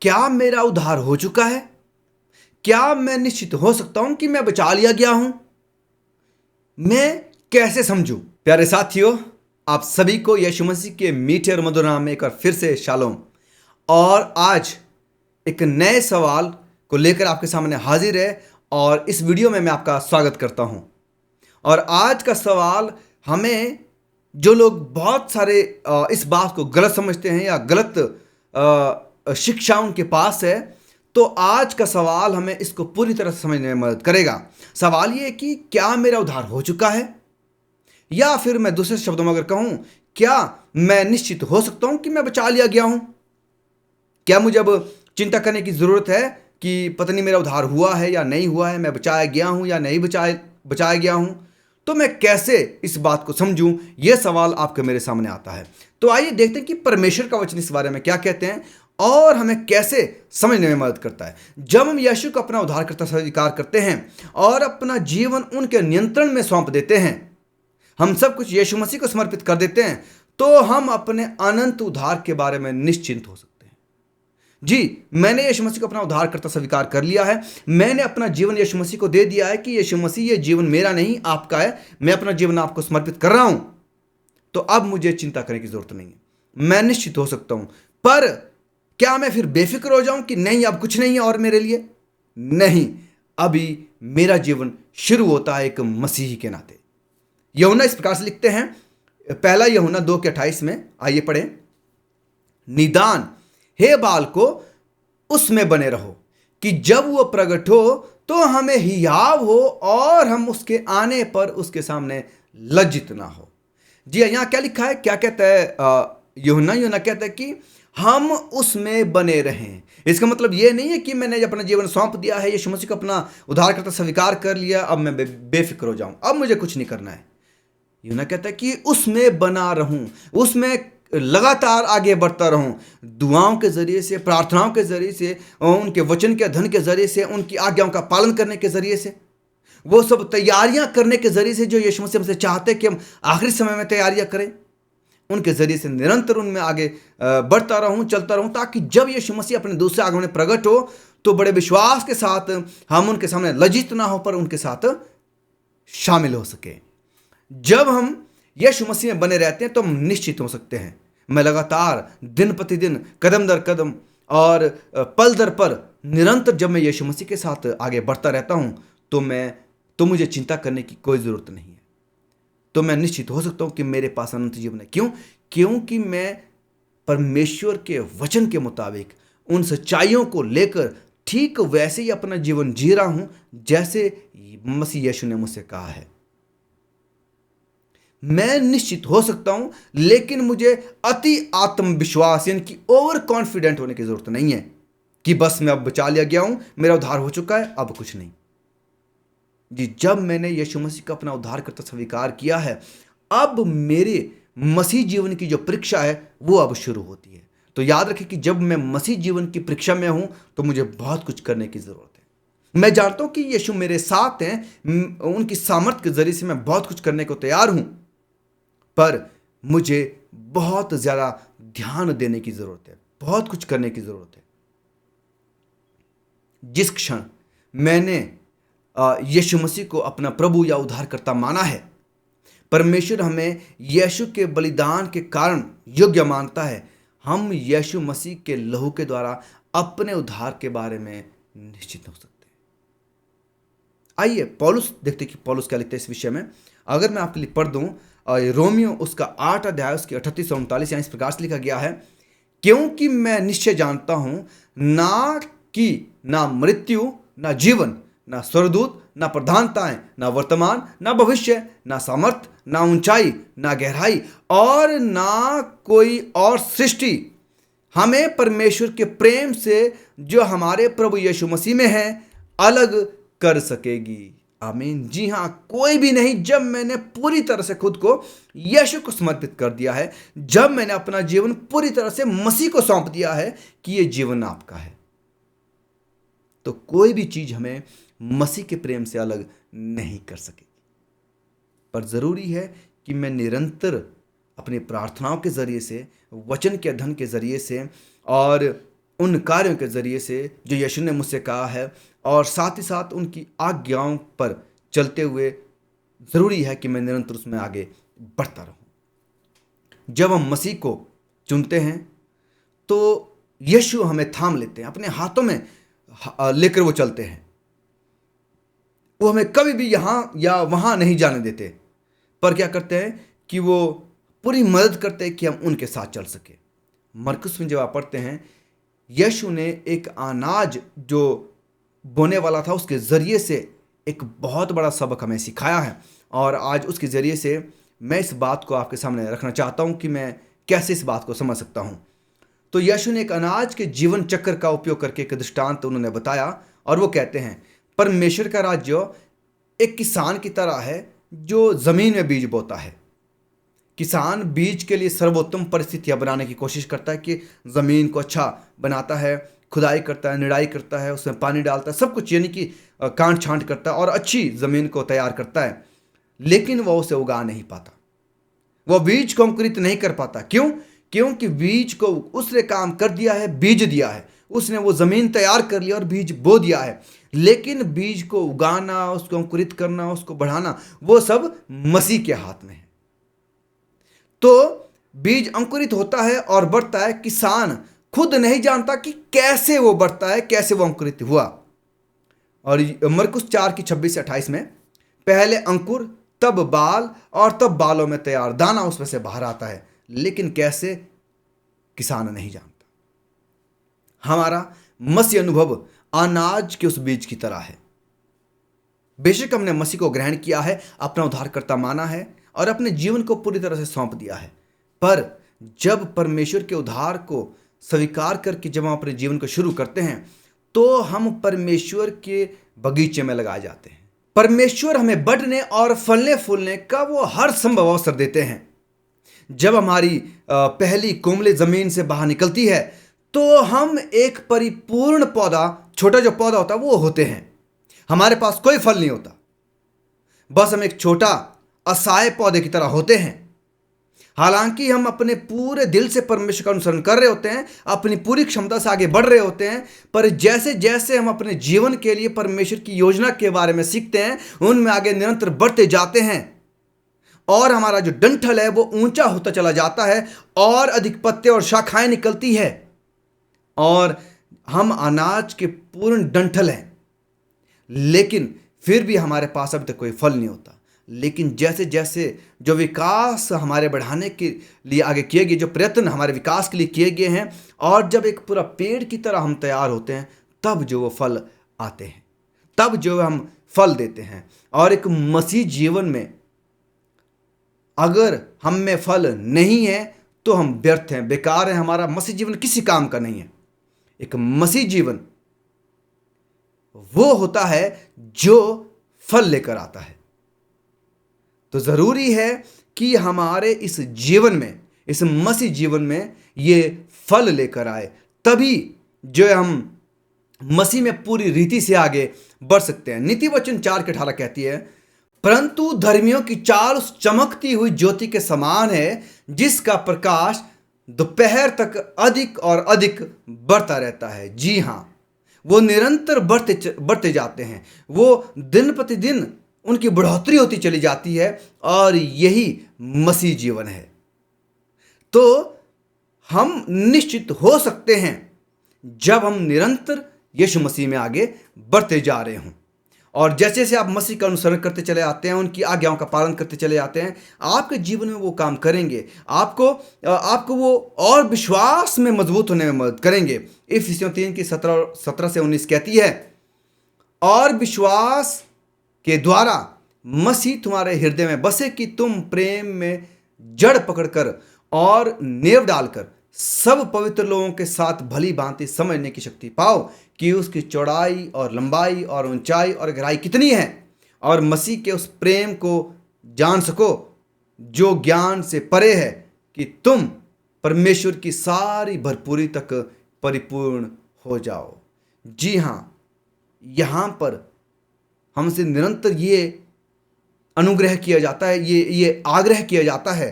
क्या मेरा उद्धार हो चुका है? क्या मैं निश्चित हो सकता हूं कि मैं बचा लिया गया हूं? मैं कैसे समझूं? प्यारे साथियों, आप सभी को यीशु मसीह के मीठे और मधुर नाम में एक बार फिर से शालोम। और आज एक नए सवाल को लेकर आपके सामने हाजिर है और इस वीडियो में मैं आपका स्वागत करता हूं। और आज का सवाल हमें, जो लोग बहुत सारे इस बात को गलत समझते हैं या गलत शिक्षा उनके पास है, तो आज का सवाल हमें इसको पूरी तरह से समझने में मदद करेगा। सवाल ये है कि क्या मेरा उद्धार हो चुका है? या फिर मैं दूसरे शब्दों में अगर कहूं, क्या मैं निश्चित हो सकता हूं कि मैं बचा लिया गया हूं? क्या मुझे अब चिंता करने की जरूरत है कि पता नहीं मेरा उद्धार हुआ है या नहीं हुआ है, मैं बचाया गया हूं या नहीं बचाया गया हूं? तो मैं कैसे इस बात को समझूं, यह सवाल आपके मेरे सामने आता है। तो आइए देखते हैं कि परमेश्वर का वचन इस बारे में क्या कहते हैं और हमें कैसे समझने में मदद करता है। जब हम यीशु को अपना उद्धारकर्ता स्वीकार करते हैं और अपना जीवन उनके नियंत्रण में सौंप देते हैं, हम सब कुछ यीशु मसीह को समर्पित कर देते हैं, तो हम अपने अनंत उद्धार के बारे में निश्चिंत हो सकते हैं। जी, मैंने यीशु मसीह को अपना उद्धारकर्ता स्वीकार कर लिया है। मैंने अपना जीवन यीशु मसीह को दे दिया है कि यीशु मसीह, ये जीवन मेरा नहीं आपका है, मैं अपना जीवन आपको समर्पित कर रहा हूं। तो अब मुझे चिंता करने की जरूरत नहीं है, मैं निश्चित हो सकता हूं। पर क्या मैं फिर बेफिक्र हो जाऊं कि नहीं अब कुछ नहीं है और मेरे लिए? नहीं, अभी मेरा जीवन शुरू होता है एक मसीही के नाते। यूहन्ना इस प्रकार से लिखते हैं, पहला यूहन्ना 2:28 में, आइए पढ़ें। निदान हे बालको उसमें बने रहो कि जब वो प्रकट हो तो हमें हियाव हो और हम उसके आने पर उसके सामने लज्जित ना हो। जी हाँ, यहाँ क्या लिखा है, क्या कहता है यूहन्ना कहता है कि हम उसमें बने रहें। इसका मतलब ये नहीं है कि मैंने अपना जीवन सौंप दिया है, यीशु मसीह को अपना उद्धारकर्ता स्वीकार कर लिया, अब मैं बेफिक्र हो जाऊं, अब मुझे कुछ नहीं करना है। यूना कहता है कि उसमें बना रहूं, उसमें लगातार आगे बढ़ता रहूं, दुआओं के जरिए से, प्रार्थनाओं के जरिए से, उनके वचन के अध्ययन के जरिए से, उनकी आज्ञाओं का पालन करने के जरिए से, वो सब तैयारियां करने के जरिए से जो यीशु मसीह हमसे चाहते हैं कि हम आखिरी समय में तैयारियां करें, उनके जरिए से निरंतर उनमें आगे बढ़ता रहूं, चलता रहूं, ताकि जब यीशु मसीह अपने दूसरे आगमन में प्रकट हो तो बड़े विश्वास के साथ हम उनके सामने लज्जित ना हो, पर उनके साथ शामिल हो सके। जब हम यीशु मसीह में बने रहते हैं तो हम निश्चित हो सकते हैं। मैं लगातार दिन प्रतिदिन, कदम दर कदम और पल दर पल निरंतर जब मैं यीशु मसीह के साथ आगे बढ़ता रहता हूं, तो मुझे चिंता करने की कोई ज़रूरत नहीं है। तो मैं निश्चित हो सकता हूं कि मेरे पास अनंत जीवन है। क्यों? क्योंकि मैं परमेश्वर के वचन के मुताबिक उन सच्चाइयों को लेकर ठीक वैसे ही अपना जीवन जी रहा हूं जैसे मसीह यीशु ने मुझसे कहा है। मैं निश्चित हो सकता हूं, लेकिन मुझे अति आत्मविश्वास यानी कि ओवर कॉन्फिडेंट होने की जरूरत नहीं है कि बस मैं अब बचा लिया गया हूं, मेरा उद्धार हो चुका है, अब कुछ नहीं। जी, जब मैंने यीशु मसीह का अपना उद्धारकर्ता स्वीकार किया है, अब मेरे मसीह जीवन की जो परीक्षा है वो अब शुरू होती है। तो याद रखें कि जब मैं मसीह जीवन की परीक्षा में हूं तो मुझे बहुत कुछ करने की जरूरत है। मैं जानता हूं कि यीशु मेरे साथ हैं, उनकी सामर्थ के जरिए से मैं बहुत कुछ करने को तैयार हूं, पर मुझे बहुत ज़्यादा ध्यान देने की ज़रूरत है, बहुत कुछ करने की ज़रूरत है। जिस क्षण मैंने यीशु मसीह को अपना प्रभु या उद्धारकर्ता माना है, परमेश्वर हमें यीशु के बलिदान के कारण योग्य मानता है। हम यीशु मसीह के लहू के द्वारा अपने उद्धार के बारे में निश्चित हो सकते हैं। आइए पौलुस देखते कि पौलुस क्या लिखते हैं इस विषय में। अगर मैं आपके लिए पढ़ दूं, रोमियो उसका 8 अध्याय उसके 38 और 39, यहाँ इस प्रकार से लिखा गया है, क्योंकि मैं निश्चय जानता हूं ना कि ना मृत्यु, ना जीवन, ना स्वर्गदूत, ना प्रधानताएं, ना वर्तमान, ना भविष्य, ना सामर्थ, ना ऊंचाई, ना गहराई और ना कोई और सृष्टि हमें परमेश्वर के प्रेम से जो हमारे प्रभु यीशु मसीह में है अलग कर सकेगी। आमीन। जी हाँ, कोई भी नहीं। जब मैंने पूरी तरह से खुद को यीशु को समर्पित कर दिया है, जब मैंने अपना जीवन पूरी तरह से मसीह को सौंप दिया है कि यह जीवन आपका है, तो कोई भी चीज हमें मसीह के प्रेम से अलग नहीं कर सकेगी। पर जरूरी है कि मैं निरंतर अपनी प्रार्थनाओं के जरिए से, वचन के अध्ययन के जरिए से और उन कार्यों के जरिए से जो यीशु ने मुझसे कहा है, और साथ ही साथ उनकी आज्ञाओं पर चलते हुए ज़रूरी है कि मैं निरंतर उसमें आगे बढ़ता रहूं। जब हम मसीह को चुनते हैं तो यीशु हमें थाम लेते हैं, अपने हाथों में लेकर वो चलते हैं। वो हमें कभी भी यहाँ या वहाँ नहीं जाने देते, पर क्या करते हैं कि वो पूरी मदद करते हैं कि हम उनके साथ चल सके। मरकुस में जब आप पढ़ते हैं, यीशु ने एक अनाज जो बोने वाला था उसके ज़रिए से एक बहुत बड़ा सबक हमें सिखाया है, और आज उसके ज़रिए से मैं इस बात को आपके सामने रखना चाहता हूँ कि मैं कैसे इस बात को समझ सकता हूँ। तो यीशु ने एक अनाज के जीवन चक्र का उपयोग करके एक दृष्टांत उन्होंने बताया, और वो कहते हैं परमेश्वर का राज्य एक किसान की तरह है जो ज़मीन में बीज बोता है। किसान बीज के लिए सर्वोत्तम परिस्थितियां बनाने की कोशिश करता है कि ज़मीन को अच्छा बनाता है, खुदाई करता है, निराई करता है, उसमें पानी डालता है, सब कुछ यानी कि कांट छांट करता है और अच्छी ज़मीन को तैयार करता है। लेकिन वह उसे उगा नहीं पाता, वह बीज को अंकुरित नहीं कर पाता। क्यों? क्योंकि बीज को उसने काम कर दिया है, बीज दिया है, उसने वो ज़मीन तैयार कर लिया और बीज बो दिया है, लेकिन बीज को उगाना, उसको अंकुरित करना, उसको बढ़ाना, वो सब मसीह के हाथ में है। तो बीज अंकुरित होता है और बढ़ता है, किसान खुद नहीं जानता कि कैसे वो बढ़ता है, कैसे वो अंकुरित हुआ। और मरकुस 4:26-28 में पहले अंकुर, तब बाल, और तब बालों में तैयार दाना उसमें से बाहर आता है, लेकिन कैसे किसान नहीं जानता। हमारा मसीह अनुभव अनाज के उस बीज की तरह है। बेशक हमने मसीह को ग्रहण किया है, अपना उद्धारकर्ता माना है और अपने जीवन को पूरी तरह से सौंप दिया है, पर जब परमेश्वर के उद्धार को स्वीकार करके जब हम अपने जीवन को शुरू करते हैं तो हम परमेश्वर के बगीचे में लगाए जाते हैं। परमेश्वर हमें बढ़ने और फलने फूलने का वो हर संभव अवसर देते हैं। जब हमारी पहली कोमल जमीन से बाहर निकलती है तो हम एक परिपूर्ण पौधा, छोटा जो पौधा होता है वो होते हैं। हमारे पास कोई फल नहीं होता, बस हम एक छोटा असहाय पौधे की तरह होते हैं। हालांकि हम अपने पूरे दिल से परमेश्वर का अनुसरण कर रहे होते हैं, अपनी पूरी क्षमता से आगे बढ़ रहे होते हैं, पर जैसे जैसे हम अपने जीवन के लिए परमेश्वर की योजना के बारे में सीखते हैं, उनमें आगे निरंतर बढ़ते जाते हैं और हमारा जो डंठल है वो ऊंचा होता चला जाता है और अधिक पत्ते और शाखाएं निकलती है और हम अनाज के पूर्ण डंठल हैं, लेकिन फिर भी हमारे पास अभी तक कोई फल नहीं होता। लेकिन जैसे जैसे जो विकास हमारे बढ़ाने के लिए आगे किए गए, जो प्रयत्न हमारे विकास के लिए किए गए हैं, और जब एक पूरा पेड़ की तरह हम तैयार होते हैं, तब जो वो फल आते हैं, तब जो हम फल देते हैं। और एक मसीह जीवन में अगर हम में फल नहीं है तो हम व्यर्थ हैं, बेकार हैं, हमारा मसीह जीवन किसी काम का नहीं है। एक मसीह जीवन वो होता है जो फल लेकर आता है। तो जरूरी है कि हमारे इस जीवन में, इस मसीह जीवन में ये फल लेकर आए, तभी जो हम मसीह में पूरी रीति से आगे बढ़ सकते हैं। नीति वचन 4:18 कहती है, परंतु धर्मियों की चाल उस चमकती हुई ज्योति के समान है जिसका प्रकाश दोपहर तक अधिक और अधिक बढ़ता रहता है। जी हाँ, वो निरंतर बढ़ते जाते हैं, वो दिन प्रतिदिन उनकी बढ़ोतरी होती चली जाती है, और यही मसीह जीवन है। तो हम निश्चित हो सकते हैं जब हम निरंतर यीशु मसीह में आगे बढ़ते जा रहे हों, और जैसे जैसे आप मसीह का अनुसरण करते चले आते हैं, उनकी आज्ञाओं का पालन करते चले आते हैं, आपके जीवन में वो काम करेंगे, आपको वो और विश्वास में मजबूत होने में मदद करेंगे। इफिसियों 3:17-19 कहती है, और विश्वास के द्वारा मसीह तुम्हारे हृदय में बसे कि तुम प्रेम में जड़ पकड़कर और नेव डालकर सब पवित्र लोगों के साथ भली भांति समझने की शक्ति पाओ कि उसकी चौड़ाई और लंबाई और ऊंचाई और गहराई कितनी है, और मसीह के उस प्रेम को जान सको जो ज्ञान से परे है, कि तुम परमेश्वर की सारी भरपूरी तक परिपूर्ण हो जाओ। जी हाँ, यहाँ पर हमसे निरंतर ये अनुग्रह किया जाता है, ये आग्रह किया जाता है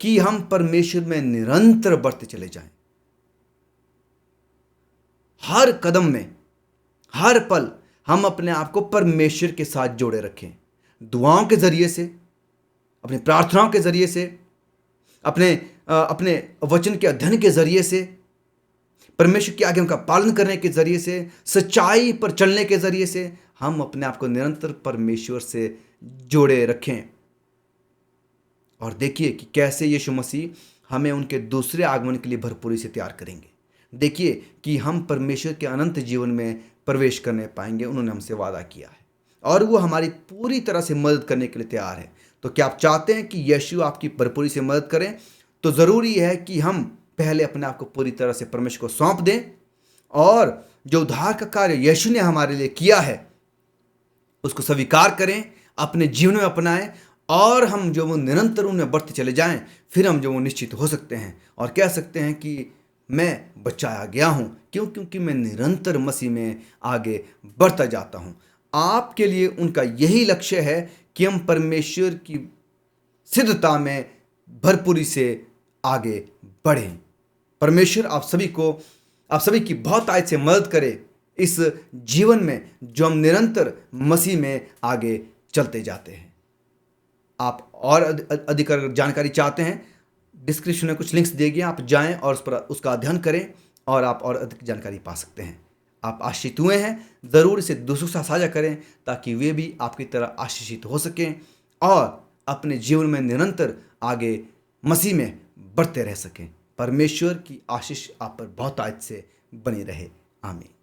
कि हम परमेश्वर में निरंतर बढ़ते चले जाएं। हर कदम में, हर पल हम अपने आप को परमेश्वर के साथ जोड़े रखें। दुआओं के ज़रिए से, अपनी प्रार्थनाओं के ज़रिए से, अपने वचन के अध्ययन के ज़रिए से, परमेश्वर की आज्ञाओं का पालन करने के ज़रिए से, सच्चाई पर चलने के ज़रिए से हम अपने आप को निरंतर परमेश्वर से जोड़े रखें। और देखिए कि कैसे यीशु मसीह हमें उनके दूसरे आगमन के लिए भरपूरी से तैयार करेंगे। देखिए कि हम परमेश्वर के अनंत जीवन में प्रवेश करने पाएंगे। उन्होंने हमसे वादा किया है और वो हमारी पूरी तरह से मदद करने के लिए तैयार है। तो क्या आप चाहते हैं कि यीशु आपकी भरपूरी से मदद करें? तो ज़रूरी है कि हम पहले अपने आप को पूरी तरह से परमेश्वर को सौंप दें और जो उद्धार का कार्य यीशु ने हमारे लिए किया है उसको स्वीकार करें, अपने जीवन में अपनाएं और हम जो वो निरंतर उनमें बढ़ते चले जाएं। फिर हम जो वो निश्चित हो सकते हैं और कह सकते हैं कि मैं बचाया गया हूं। क्यों? क्योंकि मैं निरंतर मसीह में आगे बढ़ता जाता हूं। आपके लिए उनका यही लक्ष्य है कि हम परमेश्वर की सिद्धता में भरपूरी से आगे बढ़ें। परमेश्वर आप सभी की बहुत आयत से मदद करे इस जीवन में जो हम निरंतर मसीह में आगे चलते जाते हैं। आप और अधिक जानकारी चाहते हैं, डिस्क्रिप्शन में कुछ लिंक्स दिए गए, आप जाएं और उस पर उसका अध्ययन करें और आप और अधिक जानकारी पा सकते हैं। आप आशीषित हुए हैं, ज़रूर इसे दूसरों के साथ साझा करें ताकि वे भी आपकी तरह आशीषित हो सकें और अपने जीवन में निरंतर आगे मसीह में बढ़ते रह सकें। परमेश्वर की आशीष आप पर बहुत आयत से बनी रहे। आमीन।